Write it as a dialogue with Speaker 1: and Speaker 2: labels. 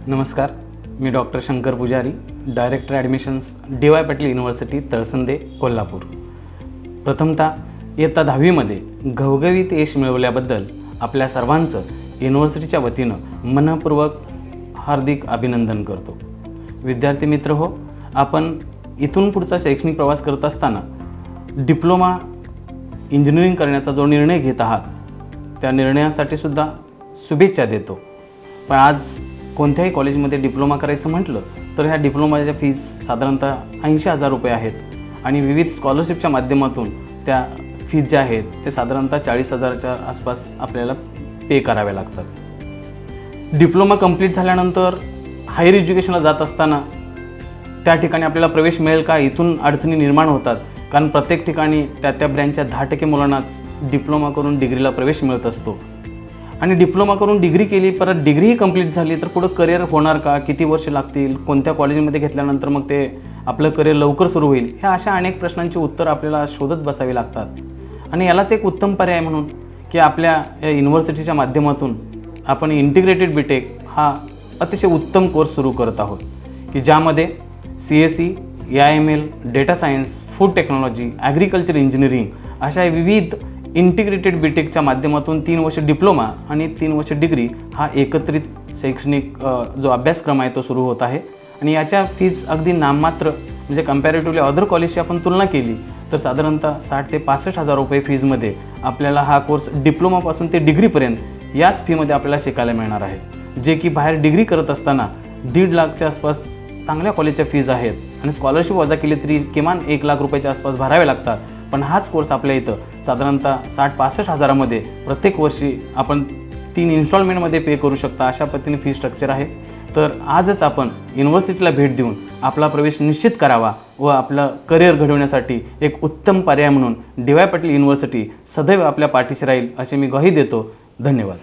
Speaker 1: नमस्कार, मी doctor Shankar Pujari, director admissions DY. Patil university Talsande, Kolhapur. प्रथमतः इयत्ता 10वीमध्ये घवघवीत यश मिळवल्याबद्दल आपल्या सर्वांचं युनिव्हर्सिटीच्या वतीनं मनःपूर्वक हार्दिक अभिनंदन करतो. विद्यार्थी मित्र हो, आपण इथून पुढचा शैक्षणिक प्रवास करत असताना डिप्लोमा इंजिनिअरिंग करण्याचा जो निर्णय घेत आहात त्या निर्णयासाठी सुद्धा शुभेच्छा देतो. पण आज कोणत्याही कॉलेजमध्ये डिप्लोमा करायचं म्हटलं तर ह्या डिप्लोमाच्या फीज साधारणतः 80,000 रुपये आहेत आणि विविध स्कॉलरशिपच्या माध्यमातून त्या फीज ज्या आहेत ते साधारणतः 40,000च्या आसपास आपल्याला पे कराव्या लागतात. डिप्लोमा कंप्लीट झाल्यानंतर हायर एज्युकेशनला जात असताना त्या ठिकाणी आपल्याला प्रवेश मिळेल का, इथून अडचणी निर्माण होतात. कारण प्रत्येक ठिकाणी त्या ब्रँचच्या 10% मुलांनाच डिप्लोमा करून डिग्रीला प्रवेश मिळत असतो आणि डिप्लोमा करून डिग्री केली, परत डिग्रीही कंप्लीट झाली तर पुढं करिअर होणार का, किती वर्ष लागतील, कोणत्या कॉलेजमध्ये घेतल्यानंतर मग ते आपलं करिअर लवकर सुरू होईल, ह्या अशा अनेक प्रश्नांची उत्तर आपल्याला शोधत बसावी लागतात. आणि यालाच एक उत्तम पर्याय म्हणून की आपल्या या युनिव्हर्सिटीच्या माध्यमातून आपण इंटिग्रेटेड बीटेक हा अतिशय उत्तम कोर्स सुरू करत आहोत की ज्यामध्ये CSE, AIML, data science, food technology, agriculture engineering अशा विविध इंटिग्रेटेड बीटेकच्या माध्यमातून 3 वर्ष डिप्लोमा आणि 3 वर्ष डिग्री हा एकत्रित शैक्षणिक जो अभ्यासक्रम आहे तो सुरू होत आहे. आणि याच्या फीज अगदी नाममात्र, म्हणजे कम्पॅरेटिव्हली अदर कॉलेजची आपण तुलना केली तर साधारणतः 60,000 ते 65,000 रुपये फीजमध्ये आपल्याला हा कोर्स डिप्लोमापासून ते डिग्रीपर्यंत याच फीमध्ये आपल्याला शिकायला मिळणार आहे. जे की बाहेर डिग्री करत असताना 1.5 लाखच्या आसपास चांगल्या कॉलेजच्या फीज आहेत आणि स्कॉलरशिप वजा केली तरी किमान 1 लाख रुपयाच्या आसपास भरावे लागतात. पण हाच कोर्स आपल्या इथं साधारणतः 60-65 हजारामध्ये प्रत्येक वर्षी आपण 3 इन्स्टॉलमेंटमध्ये पे करू शकता, अशा पद्धतीने फी स्ट्रक्चर आहे. तर आजच आपण युनिव्हर्सिटीला भेट देऊन आपला प्रवेश निश्चित करावा व आपलं करिअर घडवण्यासाठी एक उत्तम पर्याय म्हणून डी.वाय. पाटील युनिव्हर्सिटी सदैव आपल्या पाठीशी राहील अशी मी ग्वाही देतो. धन्यवाद.